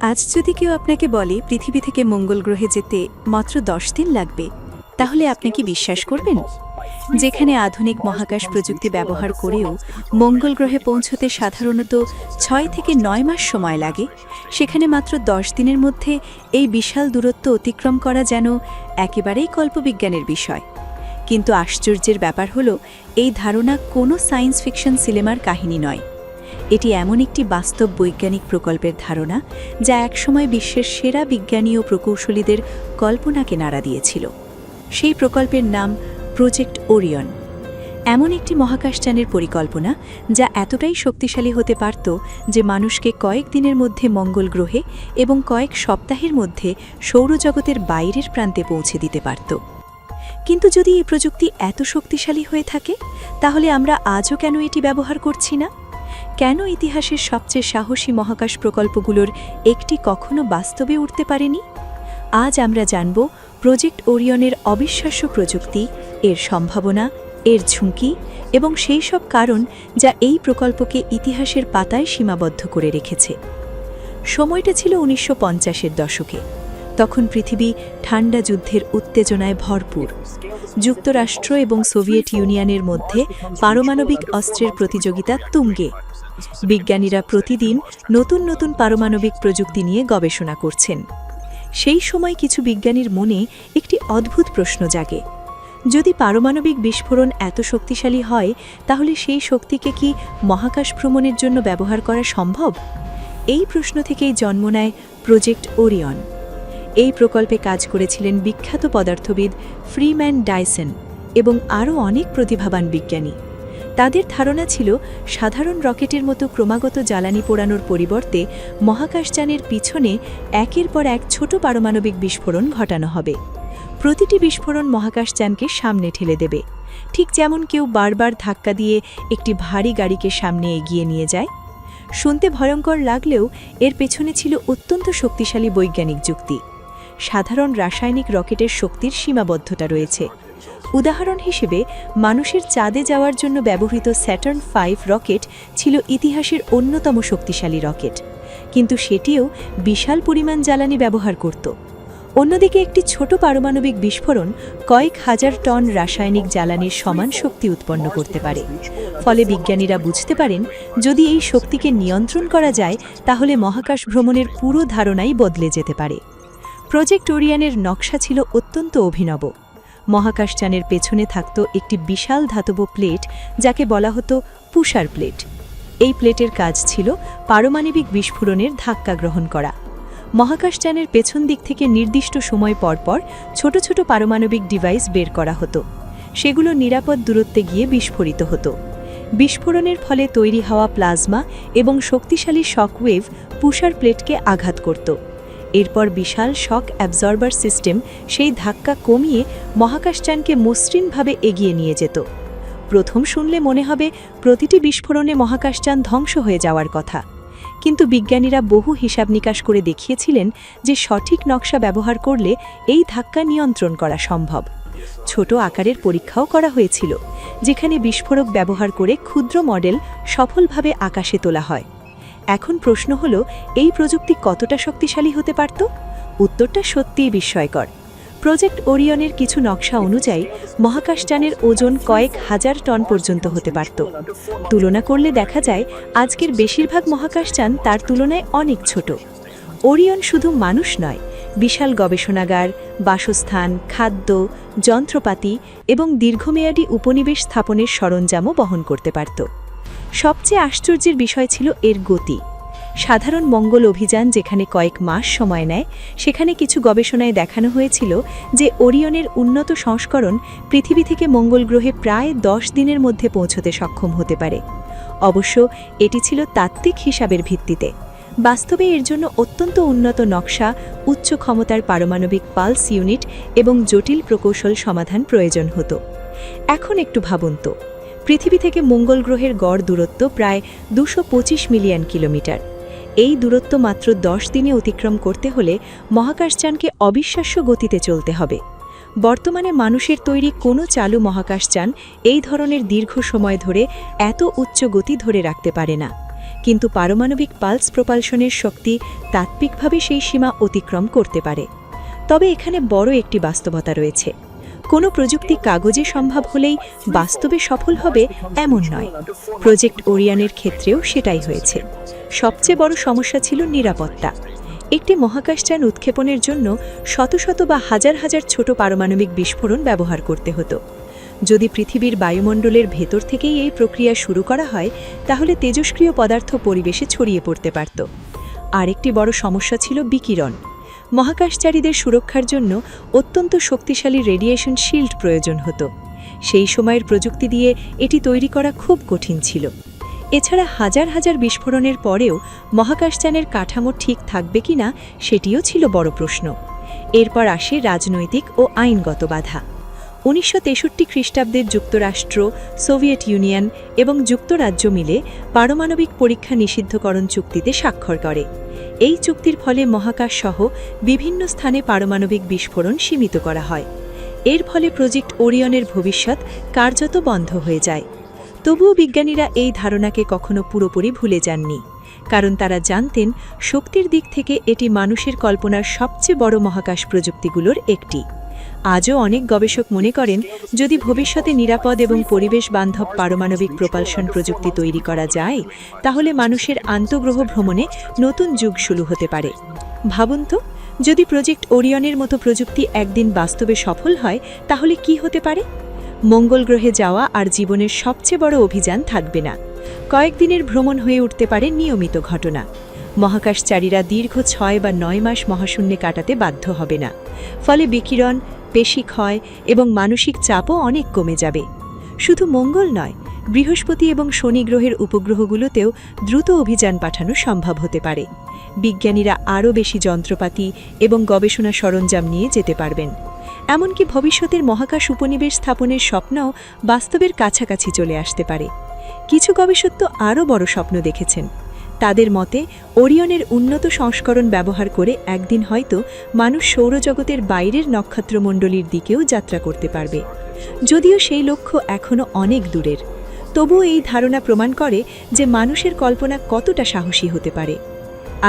আজ যদি কেউ আপনাকে বলে পৃথিবী থেকে মঙ্গল গ্রহে যেতে মাত্র 10 দিন লাগবে, তাহলে আপনি কি বিশ্বাস করবেন? যেখানে আধুনিক মহাকাশ প্রযুক্তি ব্যবহার করেও মঙ্গল গ্রহে পৌঁছতে সাধারণত 6 থেকে 9 মাস সময় লাগে, সেখানে মাত্র 10 দিনের মধ্যে এই বিশাল দূরত্ব অতিক্রম করা যেন একেবারেই কল্পবিজ্ঞানের বিষয়। কিন্তু আশ্চর্যের ব্যাপার হলো, এই ধারণা কোনো সায়েন্স ফিকশন সিনেমার কাহিনী নয়। এটি এমন একটি বাস্তব বৈজ্ঞানিক প্রকল্পের ধারণা, যা একসময় বিশ্বের সেরা বিজ্ঞানী ও প্রকৌশলীদের কল্পনাকে নাড়া দিয়েছিল। সেই প্রকল্পের নাম প্রজেক্ট ওরিয়ন। এমন একটি মহাকাশযানের পরিকল্পনা, যা এতটাই শক্তিশালী হতে পারত যে মানুষকে কয়েক দিনের মধ্যে মঙ্গল গ্রহে এবং কয়েক সপ্তাহের মধ্যে সৌরজগতের বাইরের প্রান্তে পৌঁছে দিতে পারত। কিন্তু যদি এই প্রযুক্তি এত শক্তিশালী হয়ে থাকে, তাহলে আমরা আজও কেন এটি ব্যবহার করছি না? কেন ইতিহাসের সবচেয়ে সাহসী মহাকাশ প্রকল্পগুলোর একটি কখনো বাস্তবে উঠতে পারেনি? আজ আমরা জানব প্রজেক্ট ওরিয়নের অবিশ্বাস্য প্রযুক্তি, এর সম্ভাবনা, এর ঝুঁকি এবং সেই সব কারণ যা এই প্রকল্পকে ইতিহাসের পাতায় সীমাবদ্ধ করে রেখেছে। সময়টা ছিল 1950-এর দশকে। তখন পৃথিবী ঠান্ডা যুদ্ধের উত্তেজনায় ভরপুর। যুক্তরাষ্ট্র এবং সোভিয়েত ইউনিয়নের মধ্যে পারমাণবিক অস্ত্রের প্রতিযোগিতা তুঙ্গে। বিজ্ঞানীরা প্রতিদিন নতুন নতুন পারমাণবিক প্রযুক্তি নিয়ে গবেষণা করছেন। সেই সময় কিছু বিজ্ঞানীর মনে একটি অদ্ভুত প্রশ্ন জাগে। যদি পারমাণবিক বিস্ফোরণ এত শক্তিশালী হয়, তাহলে সেই শক্তিকে কি মহাকাশ ভ্রমণের জন্য ব্যবহার করা সম্ভব? এই প্রশ্ন থেকেই জন্ম নেয় প্রজেক্ট ওরিয়ন। এই প্রকল্পে কাজ করেছিলেন বিখ্যাত পদার্থবিদ ফ্রিম্যান ডাইসন এবং আরও অনেক প্রতিভাবান বিজ্ঞানী। তাদের ধারণা ছিল, সাধারণ রকেটের মতো ক্রমাগত জ্বালানি পোড়ানোর পরিবর্তে মহাকাশযানের পিছনে একের পর এক ছোট পারমাণবিক বিস্ফোরণ ঘটানো হবে। প্রতিটি বিস্ফোরণ মহাকাশযানকে সামনে ঠেলে দেবে, ঠিক যেমন কেউ বারবার ধাক্কা দিয়ে একটি ভারী গাড়িকে সামনে এগিয়ে নিয়ে যায়। শুনতে ভয়ঙ্কর লাগলেও এর পেছনে ছিল অত্যন্ত শক্তিশালী বৈজ্ঞানিক যুক্তি। সাধারণ রাসায়নিক রকেটের শক্তির সীমাবদ্ধতা রয়েছে। উদাহরণ হিসেবে, মানুষের চাঁদে যাওয়ার জন্য ব্যবহৃত স্যাটার্ন 5 রকেট ছিল ইতিহাসের অন্যতম শক্তিশালী রকেট, কিন্তু সেটিও বিশাল পরিমাণ জ্বালানি ব্যবহার করত। অন্যদিকে একটি ছোট পারমাণবিক বিস্ফোরণ কয়েক হাজার টন রাসায়নিক জ্বালানির সমান শক্তি উৎপন্ন করতে পারে। ফলে বিজ্ঞানীরা বুঝতে পারেন, যদি এই শক্তিকে নিয়ন্ত্রণ করা যায়, তাহলে মহাকাশ ভ্রমণের পুরো ধারণাই বদলে যেতে পারে। প্রজেক্ট ওরিয়নের নকশা ছিল অত্যন্ত অভিনব। মহাকাশযানের পেছনে থাকত একটি বিশাল ধাতব প্লেট, যাকে বলা হতো পুশার প্লেট। এই প্লেটের কাজ ছিল পারমাণবিক বিস্ফোরণের ধাক্কা গ্রহণ করা। মহাকাশযানের পেছন দিক থেকে নির্দিষ্ট সময় পরপর ছোট ছোট পারমাণবিক ডিভাইস বের করা হতো। সেগুলো নিরাপদ দূরত্বে গিয়ে বিস্ফোরিত হতো। বিস্ফোরণের ফলে তৈরি হওয়া প্লাজমা এবং শক্তিশালী শকওয়েভ পুশার প্লেটকে আঘাত করত। এরপর বিশাল শক অ্যাবজর্বার সিস্টেম সেই ধাক্কা কমিয়ে মহাকাশযানকে মসৃণভাবে এগিয়ে নিয়ে যেত। প্রথম শুনলে মনে হবে প্রতিটি বিস্ফোরণে মহাকাশযান ধ্বংস হয়ে যাওয়ার কথা, কিন্তু বিজ্ঞানীরা বহু হিসাব নিকাশ করে দেখিয়েছিলেন যে সঠিক নকশা ব্যবহার করলে এই ধাক্কা নিয়ন্ত্রণ করা সম্ভব। ছোট আকারের পরীক্ষাও করা হয়েছিল, যেখানে বিস্ফোরক ব্যবহার করে ক্ষুদ্র মডেল সফলভাবে আকাশে তোলা হয়। এখন প্রশ্ন হলো, এই প্রযুক্তি কতটা শক্তিশালী হতে পারত? উত্তরটা সত্যিই বিস্ময়কর। প্রজেক্ট ওরিয়নের কিছু নকশা অনুযায়ী মহাকাশযানের ওজন কয়েক হাজার টন পর্যন্ত হতে পারত। তুলনা করলে দেখা যায়, আজকের বেশিরভাগ মহাকাশযান তার তুলনায় অনেক ছোট। ওরিয়ন শুধু মানুষ নয়, বিশাল গবেষণাগার, বাসস্থান, খাদ্য, যন্ত্রপাতি এবং দীর্ঘমেয়াদী উপনিবেশ স্থাপনের সরঞ্জামও বহন করতে পারত। সবচেয়ে আশ্চর্যের বিষয় ছিল এর গতি। সাধারণ মঙ্গল অভিযান যেখানে কয়েক মাস সময় নেয়, সেখানে কিছু গবেষণায় দেখানো হয়েছিল যে ওরিয়নের উন্নত সংস্করণ পৃথিবী থেকে মঙ্গল গ্রহে প্রায় 10 দিনের মধ্যে পৌঁছতে সক্ষম হতে পারে। অবশ্য এটি ছিল তাত্ত্বিক হিসাবের ভিত্তিতে। বাস্তবে এর জন্য অত্যন্ত উন্নত নকশা, উচ্চ ক্ষমতার পারমাণবিক পালস ইউনিট এবং জটিল প্রকৌশল সমাধান প্রয়োজন হতো। এখন একটু ভাবুন তো, পৃথিবী থেকে মঙ্গল গ্রহের গড় দূরত্ব প্রায় 225 মিলিয়ন কিলোমিটার। এই দূরত্ব মাত্র 10 দিনে অতিক্রম করতে হলে মহাকাশযানকে অবিশ্বাস্য গতিতে চলতে হবে। বর্তমানে মানুষের তৈরি কোনো চালু মহাকাশযান এই ধরনের দীর্ঘ সময় ধরে এত উচ্চ গতি ধরে রাখতে পারে না। কিন্তু পারমাণবিক পালস প্রপালশনের শক্তি তাত্ত্বিকভাবে সেই সীমা অতিক্রম করতে পারে। তবে এখানে বড় একটি বাস্তবতা রয়েছে। কোনো প্রযুক্তি কাগজে সম্ভব হলেই বাস্তবে সফল হবে এমন নয়। প্রজেক্ট ওরিয়নের ক্ষেত্রেও সেটাই হয়েছে। সবচেয়ে বড় সমস্যা ছিল নিরাপত্তা। একটি মহাকাশযান উৎক্ষেপণের জন্য শত শত বা হাজার হাজার ছোট পারমাণবিক বিস্ফোরণ ব্যবহার করতে হতো। যদি পৃথিবীর বায়ুমণ্ডলের ভেতর থেকেই এই প্রক্রিয়া শুরু করা হয়, তাহলে তেজস্ক্রিয় পদার্থ পরিবেশে ছড়িয়ে পড়তে পারত। আরেকটি বড় সমস্যা ছিল বিকিরণ। মহাকাশচারীদের সুরক্ষার জন্য অত্যন্ত শক্তিশালী রেডিয়েশন শিল্ড প্রয়োজন হতো। সেই সময়ের প্রযুক্তি দিয়ে এটি তৈরি করা খুব কঠিন ছিল। এছাড়া হাজার হাজার বিস্ফোরণের পরেও মহাকাশযানের কাঠামো ঠিক থাকবে কিনা সেটিও ছিল বড় প্রশ্ন। এরপর আসে রাজনৈতিক ও আইনগত বাধা। 1963 খ্রিস্টাব্দের যুক্তরাষ্ট্র, সোভিয়েত ইউনিয়ন এবং যুক্তরাজ্য মিলে পারমাণবিক পরীক্ষা নিষিদ্ধকরণ চুক্তিতে স্বাক্ষর করে। এই চুক্তির ফলে মহাকাশ সহ বিভিন্ন স্থানে পারমাণবিক বিস্ফোরণ সীমিত করা হয়। এর ফলে প্রজেক্ট ওরিয়নের ভবিষ্যৎ কার্যত বন্ধ হয়ে যায়। তবুও বিজ্ঞানীরা এই ধারণাকে কখনো পুরোপুরি ভুলে যাননি, কারণ তারা জানতেন শক্তির দিক থেকে এটি মানুষের কল্পনার সবচেয়ে বড় মহাকাশ প্রযুক্তিগুলোর একটি। আজও অনেক গবেষক মনে করেন, যদি ভবিষ্যতে নিরাপদ এবং পরিবেশ বান্ধব পারমাণবিক প্রপালশন প্রযুক্তি তৈরি করা যায়, তাহলে মানুষের আন্তঃগ্রহ ভ্রমণে নতুন যুগ শুরু হতে পারে। ভাবুন তো, যদি প্রজেক্ট ওরিয়নের মতো প্রযুক্তি একদিন বাস্তবে সফল হয়, তাহলে কি হতে পারে? মঙ্গল গ্রহে যাওয়া আর জীবনের সবচেয়ে বড় অভিযান থাকবে না। কয়েকদিনের ভ্রমণ হয়ে উঠতে পারে নিয়মিত ঘটনা। মহাকাশচারীরা দীর্ঘ 6 বা 9 মাস মহাশূন্যে কাটাতে বাধ্য হবে না। ফলে বিকিরণ, পেশি ক্ষয় এবং মানসিক চাপও অনেক কমে যাবে। শুধু মঙ্গল নয়, বৃহস্পতি এবং শনি গ্রহের উপগ্রহগুলোতেও দ্রুত অভিযান পাঠানো সম্ভব হতে পারে। বিজ্ঞানীরা আরও বেশি যন্ত্রপাতি এবং গবেষণা সরঞ্জাম নিয়ে যেতে পারবেন। এমনকি ভবিষ্যতের মহাকাশ উপনিবেশ স্থাপনের স্বপ্নও বাস্তবের কাছাকাছি চলে আসতে পারে। কিছু গবেষক তো আরও বড় স্বপ্ন দেখেছেন। তাদের মতে, ওরিয়নের উন্নত সংস্করণ ব্যবহার করে একদিন হয়তো মানুষ সৌরজগতের বাইরের নক্ষত্রমণ্ডলীর দিকেও যাত্রা করতে পারবে। যদিও সেই লক্ষ্য এখনও অনেক দূরের, তবুও এই ধারণা প্রমাণ করে যে মানুষের কল্পনা কতটা সাহসী হতে পারে।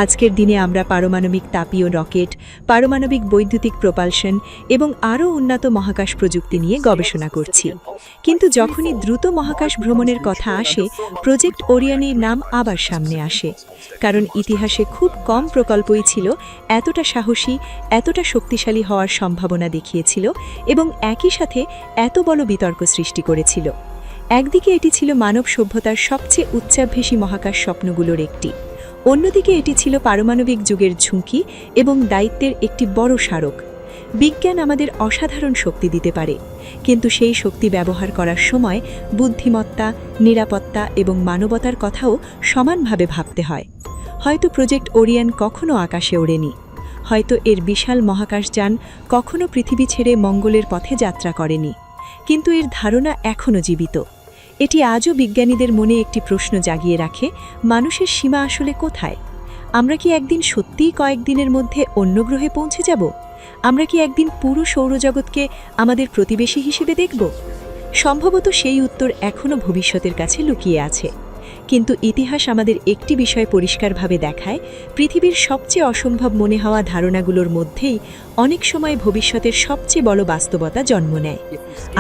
আজকের দিনে আমরা পারমাণবিক তাপীয় রকেট, পারমাণবিক বৈদ্যুতিক প্রপালশন এবং আরও উন্নত মহাকাশ প্রযুক্তি নিয়ে গবেষণা করছি। কিন্তু যখনই দ্রুত মহাকাশ ভ্রমণের কথা আসে, প্রজেক্ট ওরিয়নের নাম আবার সামনে আসে। কারণ ইতিহাসে খুব কম প্রকল্পই ছিল এতটা সাহসী, এতটা শক্তিশালী হওয়ার সম্ভাবনা দেখিয়েছিল এবং একই সাথে এত বড় বিতর্ক সৃষ্টি করেছিল। একদিকে এটি ছিল মানব সভ্যতার সবচেয়ে উচ্চাভিলাষী মহাকাশ স্বপ্নগুলোর একটি, অন্যদিকে এটি ছিল পারমাণবিক যুগের ঝুঁকি এবং দায়িত্বের একটি বড় স্মারক। বিজ্ঞান আমাদের অসাধারণ শক্তি দিতে পারে, কিন্তু সেই শক্তি ব্যবহার করার সময় বুদ্ধিমত্তা, নিরাপত্তা এবং মানবতার কথাও সমানভাবে ভাবতে হয়। হয়তো প্রজেক্ট ওরিয়ন কখনো আকাশে ওড়েনি, হয়তো এর বিশাল মহাকাশযান কখনো পৃথিবী ছেড়ে মঙ্গলের পথে যাত্রা করেনি, কিন্তু এর ধারণা এখনও জীবিত। এটি আজও বিজ্ঞানীদের মনে একটি প্রশ্ন জাগিয়ে রাখে, মানুষের সীমা আসলে কোথায়? আমরা কি একদিন সত্যিই কয়েকদিনের মধ্যে অন্য গ্রহে পৌঁছে যাব? আমরা কি একদিন পুরো সৌরজগৎকে আমাদের প্রতিবেশী হিসেবে দেখব? সম্ভবত সেই উত্তর এখনও ভবিষ্যতের কাছে লুকিয়ে আছে। কিন্তু ইতিহাস আমাদের একটি বিষয় পরিষ্কারভাবে দেখায়, পৃথিবীর সবচেয়ে অসম্ভব মনে হওয়া ধারণাগুলোর মধ্যেই অনেক সময় ভবিষ্যতের সবচেয়ে বড় বাস্তবতা জন্ম নেয়।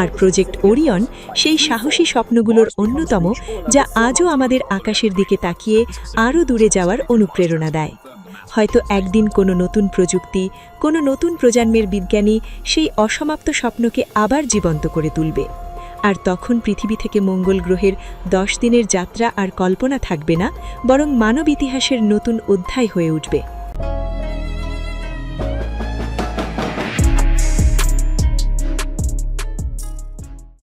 আর প্রজেক্ট ওরিয়ন সেই সাহসী স্বপ্নগুলোর অন্যতম, যা আজও আমাদের আকাশের দিকে তাকিয়ে আরও দূরে যাওয়ার অনুপ্রেরণা দেয়। হয়তো একদিন কোনো নতুন প্রযুক্তি, কোনো নতুন প্রজন্মের বিজ্ঞানী সেই অসমাপ্ত স্বপ্নকে আবার জীবন্ত করে তুলবে। আর তখন পৃথিবী থেকে মঙ্গল গ্রহের 10 দিনের যাত্রা আর কল্পনা থাকবে না, বরং মানব ইতিহাসের নতুন অধ্যায় হয়ে উঠবে।